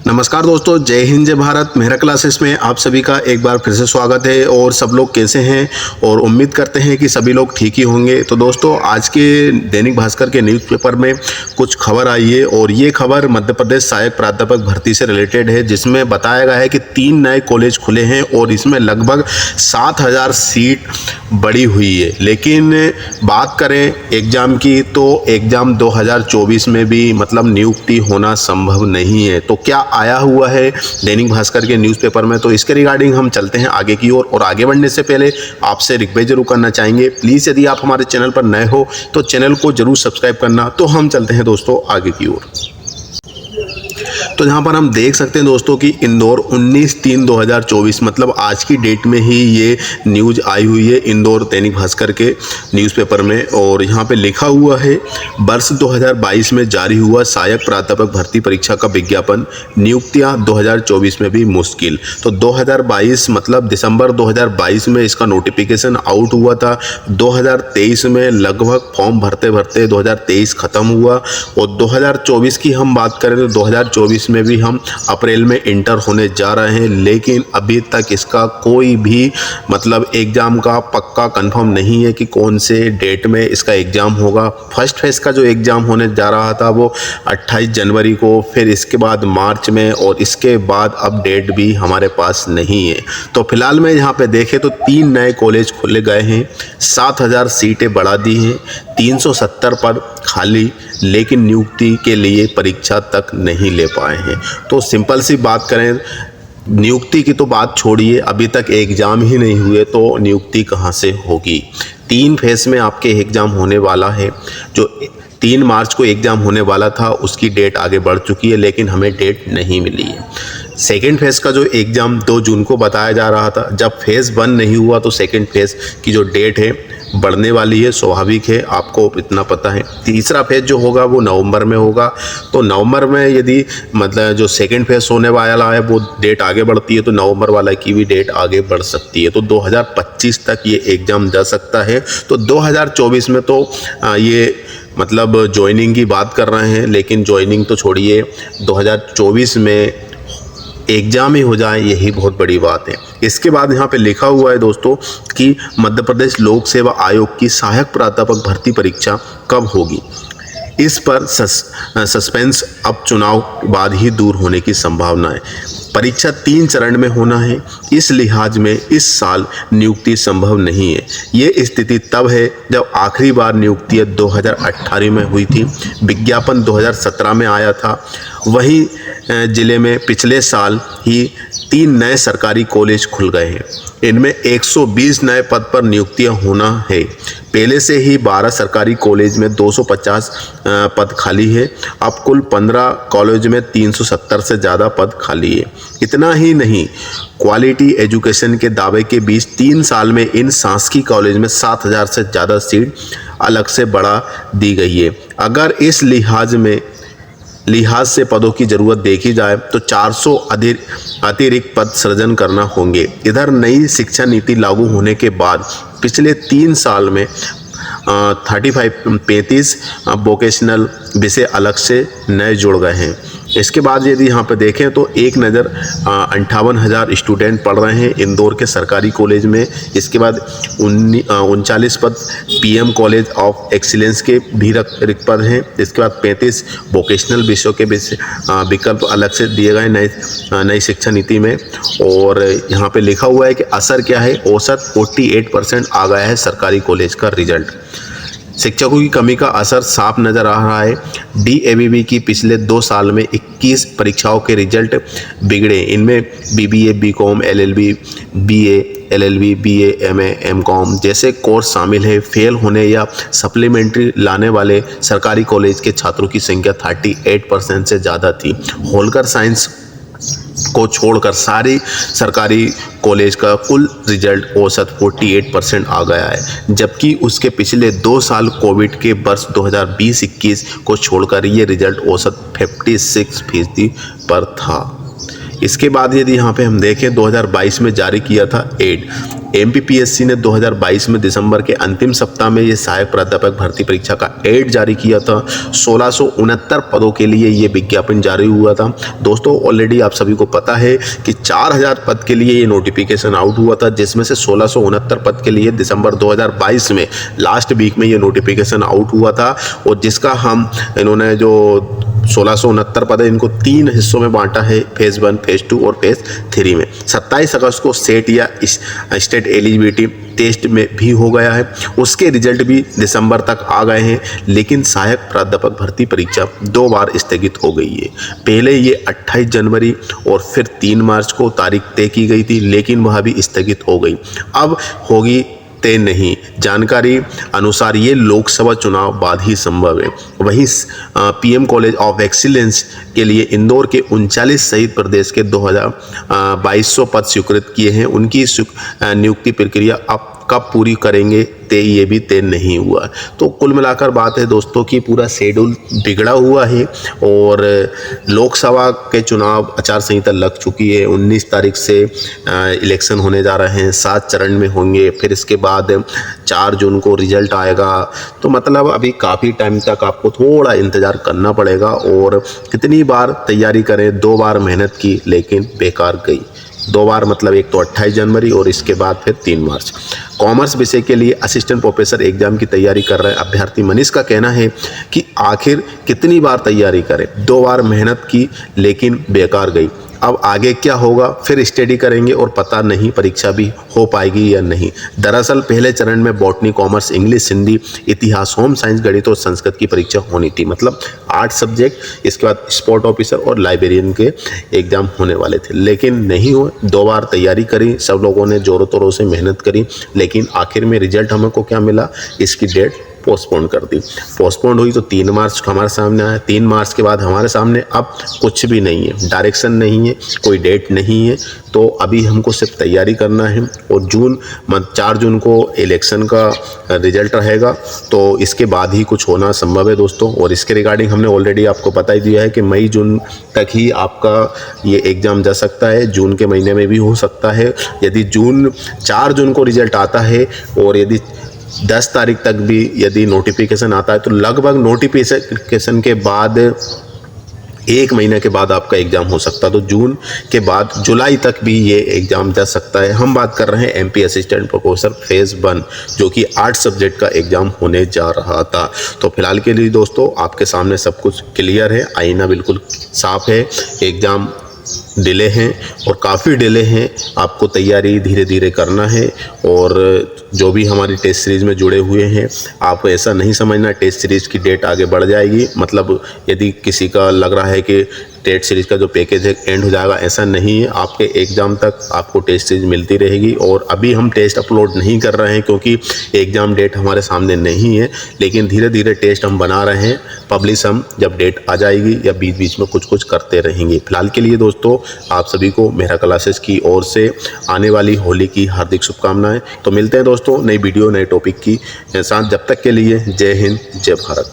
नमस्कार दोस्तों, जय हिंद जय भारत। मेहरा क्लासेस में आप सभी का एक बार फिर से स्वागत है। और सब लोग कैसे हैं और उम्मीद करते हैं कि सभी लोग ठीक ही होंगे। तो दोस्तों, आज के दैनिक भास्कर के न्यूज़पेपर में कुछ खबर आई है और ये खबर मध्य प्रदेश सहायक प्राध्यापक भर्ती से रिलेटेड है, जिसमें बताया गया है कि 3 नए कॉलेज खुले हैं और इसमें लगभग 7000 सीट बढ़ी हुई है। लेकिन बात करें एग्ज़ाम की तो एग्ज़ाम 2024 में भी मतलब नियुक्ति होना संभव नहीं है। तो क्या आया हुआ है दैनिक भास्कर के न्यूज़पेपर में, तो इसके रिगार्डिंग हम चलते हैं आगे की ओर। और आगे बढ़ने से पहले आपसे रिक्वेस्ट जरूर करना चाहेंगे, प्लीज़ यदि आप हमारे चैनल पर नए हो तो चैनल को जरूर सब्सक्राइब करना। तो हम चलते हैं दोस्तों आगे की ओर। तो यहाँ पर हम देख सकते हैं दोस्तों कि इंदौर 19/3/2024 मतलब आज की डेट में ही ये न्यूज़ आई हुई है इंदौर दैनिक भास्कर के न्यूज़पेपर में। और यहाँ पे लिखा हुआ है, वर्ष 2022 में जारी हुआ सहायक प्राध्यापक भर्ती परीक्षा का विज्ञापन, नियुक्तियाँ 2024 में भी मुश्किल। तो 2022 मतलब दिसंबर 2022 में इसका नोटिफिकेशन आउट हुआ था। 2023 में लगभग फॉर्म भरते भरते 2023 ख़त्म हुआ और 2024 की हम बात करें तो 2024 में भी हम अप्रैल में इंटर होने जा रहे हैं। लेकिन अभी तक इसका कोई भी मतलब एग्ज़ाम का पक्का कंफर्म नहीं है कि कौन से डेट में इसका एग्ज़ाम होगा। फर्स्ट फेज़ का जो एग्ज़ाम होने जा रहा था वो 28 जनवरी को, फिर इसके बाद मार्च में, और इसके बाद अब डेट भी हमारे पास नहीं है। तो फिलहाल में यहाँ पे देखें तो 3 नए कॉलेज खोले गए हैं, 7000 सीटें बढ़ा दी हैं, 370 पद खाली, लेकिन नियुक्ति के लिए परीक्षा तक नहीं ले पाए हैं। तो सिंपल सी बात करें, नियुक्ति की तो बात छोड़िए, अभी तक एग्ज़ाम ही नहीं हुए तो नियुक्ति कहाँ से होगी। 3 फेज़ में आपके एग्ज़ाम होने वाला है। जो 3 मार्च को एग्ज़ाम होने वाला था उसकी डेट आगे बढ़ चुकी है, लेकिन हमें डेट नहीं मिली है। सेकेंड फेज़ का जो एग्ज़ाम 2 जून को बताया जा रहा था, जब फेज़ 1 नहीं हुआ तो सेकेंड फेज़ की जो डेट है बढ़ने वाली है, स्वाभाविक है, आपको इतना पता है। तीसरा फेज़ जो होगा वो नवंबर में होगा। तो नवंबर में यदि मतलब जो सेकेंड फेज़ होने वाला है वो डेट आगे बढ़ती है तो नवंबर वाला की भी डेट आगे बढ़ सकती है। तो 2025 तक ये एग्ज़ाम जा सकता है। तो 2024 में तो ये मतलब ज्वाइनिंग की बात कर रहे हैं, लेकिन ज्वाइनिंग तो छोड़िए, 2024 में एग्ज़ाम ही हो जाए यही बहुत बड़ी बात है। इसके बाद यहाँ पे लिखा हुआ है दोस्तों कि मध्य प्रदेश लोक सेवा आयोग की सहायक प्राध्यापक भर्ती परीक्षा कब होगी। इस पर सस्पेंस अब चुनाव बाद ही दूर होने की संभावना है। परीक्षा 3 चरण में होना है, इस लिहाज में इस साल नियुक्ति संभव नहीं है। ये स्थिति तब है जब आखिरी बार नियुक्ति 2018 में हुई थी, विज्ञापन 2017 में आया था। वहीं जिले में पिछले साल ही 3 नए सरकारी कॉलेज खुल गए हैं। इनमें 120 नए पद पर नियुक्तियां होना है। पहले से ही 12 सरकारी कॉलेज में 250 पद खाली है। अब कुल 15 कॉलेज में 370 से ज़्यादा पद खाली है। इतना ही नहीं, क्वालिटी एजुकेशन के दावे के बीच 3 साल में इन शासकीय कॉलेज में 7000 से ज़्यादा सीट अलग से बढ़ा दी गई है। अगर इस लिहाज से पदों की ज़रूरत देखी जाए तो 400 अतिरिक्त पद सृजन करना होंगे। इधर नई शिक्षा नीति लागू होने के बाद पिछले 3 साल में 35 वोकेशनल विषय अलग से नए जुड़ गए हैं। इसके बाद यदि यहाँ पे देखें तो एक नज़र 58,000 स्टूडेंट पढ़ रहे हैं इंदौर के सरकारी कॉलेज में। इसके बाद 39 पद पीएम कॉलेज ऑफ एक्सीलेंस के भी रिक्त पद हैं। इसके बाद 35 वोकेशनल विषयों के विकल्प अलग से दिए गए नई शिक्षा नीति में। और यहाँ पे लिखा हुआ है कि असर क्या है, औसत 48% आ गया है सरकारी कॉलेज का रिजल्ट। शिक्षकों की कमी का असर साफ नज़र आ रहा है। DAVV की पिछले 2 साल में 21 परीक्षाओं के रिजल्ट बिगड़े। इनमें BBA, BCom, LLB, BA, LLB, BA, MA, MCom जैसे कोर्स शामिल है। फेल होने या सप्लीमेंट्री लाने वाले सरकारी कॉलेज के छात्रों की संख्या 38% से ज़्यादा थी। होलकर साइंस को छोड़कर सारी सरकारी कॉलेज का कुल रिजल्ट औसत 48% आ गया है, जबकि उसके पिछले 2 साल कोविड के वर्ष 2020-21 को छोड़कर ये रिजल्ट औसत 56% पर था। इसके बाद यदि यहाँ पे हम देखें 2022 में जारी किया था एड एमपीपीएससी ने 2022 में दिसंबर के अंतिम सप्ताह में ये सहायक प्राध्यापक भर्ती परीक्षा का एड जारी किया था। 1669 पदों के लिए ये विज्ञापन जारी हुआ था। दोस्तों ऑलरेडी आप सभी को पता है कि 4000 पद के लिए ये नोटिफिकेशन आउट हुआ था, जिसमें से 1669 पद के लिए दिसंबर 2022 में लास्ट वीक में ये नोटिफिकेशन आउट हुआ था, और जिसका इन्होंने जो 1669 पद है इनको 3 हिस्सों में बांटा है, फेज 1, फेज 2 और फेज 3 में। 27 अगस्त को सेट या स्टेट एलिजिबिलिटी टेस्ट में भी हो गया है, उसके रिजल्ट भी दिसंबर तक आ गए हैं, लेकिन सहायक प्राध्यापक भर्ती परीक्षा 2 बार स्थगित हो गई है। पहले ये 28 जनवरी और फिर 3 मार्च को तारीख तय की गई थी, लेकिन वह भी स्थगित हो गई। अब होगी तय नहीं। जानकारी अनुसार ये लोकसभा चुनाव बाद ही संभव है। वहीं पीएम कॉलेज ऑफ एक्सीलेंस के लिए इंदौर के 39 सहित प्रदेश के 2200 पद स्वीकृत किए हैं। उनकी नियुक्ति प्रक्रिया अब कब पूरी करेंगे ये भी तय नहीं हुआ। तो कुल मिलाकर बात है दोस्तों कि पूरा शेड्यूल बिगड़ा हुआ है, और लोकसभा के चुनाव आचार संहिता लग चुकी है। 19 तारीख से इलेक्शन होने जा रहे हैं, 7 चरण में होंगे, फिर इसके बाद 4 जून को रिजल्ट आएगा। तो मतलब अभी काफ़ी टाइम तक आपको थोड़ा इंतज़ार करना पड़ेगा। और कितनी बार तैयारी करें, 2 बार मेहनत की लेकिन बेकार गई। 2 बार मतलब एक तो 28 जनवरी और इसके बाद फिर 3 मार्च। कॉमर्स विषय के लिए असिस्टेंट प्रोफेसर एग्जाम की तैयारी कर रहे अभ्यर्थी मनीष का कहना है कि आखिर कितनी बार तैयारी करें, 2 बार मेहनत की लेकिन बेकार गई। अब आगे क्या होगा, फिर स्टडी करेंगे और पता नहीं परीक्षा भी हो पाएगी या नहीं। दरअसल पहले चरण में बॉटनी, कॉमर्स, इंग्लिश, हिंदी, इतिहास, होम साइंस, गणित और संस्कृत की परीक्षा होनी थी, मतलब 8 सब्जेक्ट। इसके बाद स्पोर्ट ऑफिसर और लाइब्रेरियन के एग्जाम होने वाले थे, लेकिन नहीं हुए। 2 बार तैयारी करी, सब लोगों ने जोरों तोरों से मेहनत करी, लेकिन आखिर में रिजल्ट हमको क्या मिला, इसकी डेट पोस्टपोन कर दी। पोस्टपोन हुई तो 3 मार्च हमारे सामने आया। 3 मार्च के बाद हमारे सामने अब कुछ भी नहीं है, डायरेक्शन नहीं है, कोई डेट नहीं है। तो अभी हमको सिर्फ तैयारी करना है, और 4 जून को इलेक्शन का रिजल्ट रहेगा, तो इसके बाद ही कुछ होना संभव है दोस्तों। और इसके रिगार्डिंग हमने ऑलरेडी आपको बता ही दिया है कि मई जून तक ही आपका ये एग्ज़ाम जा सकता है, जून के महीने में भी हो सकता है। यदि 4 जून को रिजल्ट आता है और यदि 10 तारीख तक भी यदि नोटिफिकेशन आता है, तो लगभग नोटिफिकेशन के बाद 1 महीने के बाद आपका एग्ज़ाम हो सकता है। तो जून के बाद जुलाई तक भी ये एग्ज़ाम जा सकता है। हम बात कर रहे हैं एमपी असिस्टेंट प्रोफेसर फेज़ 1, जो कि 8 सब्जेक्ट का एग्ज़ाम होने जा रहा था। तो फिलहाल के लिए दोस्तों आपके सामने सब कुछ क्लियर है, आईना बिल्कुल साफ है। एग्ज़ाम डिले हैं और काफ़ी डिले हैं, आपको तैयारी धीरे धीरे करना है। और जो भी हमारी टेस्ट सीरीज़ में जुड़े हुए हैं, आप ऐसा नहीं समझना टेस्ट सीरीज़ की डेट आगे बढ़ जाएगी। मतलब यदि किसी का लग रहा है कि टेस्ट सीरीज़ का जो पैकेज है एंड हो जाएगा, ऐसा नहीं है। आपके एग्ज़ाम तक आपको टेस्ट सीरीज़ मिलती रहेगी। और अभी हम टेस्ट अपलोड नहीं कर रहे हैं क्योंकि एग्ज़ाम डेट हमारे सामने नहीं है, लेकिन धीरे धीरे टेस्ट हम बना रहे हैं। पब्लिश हम जब डेट आ जाएगी या बीच बीच में कुछ करते रहेंगे। फिलहाल के लिए दोस्तों आप सभी को मेहरा क्लासेस की ओर से आने वाली होली की हार्दिक शुभकामनाएं। तो मिलते हैं दोस्तों नई वीडियो नए टॉपिक की साथ, जब तक के लिए जय हिंद जय भारत।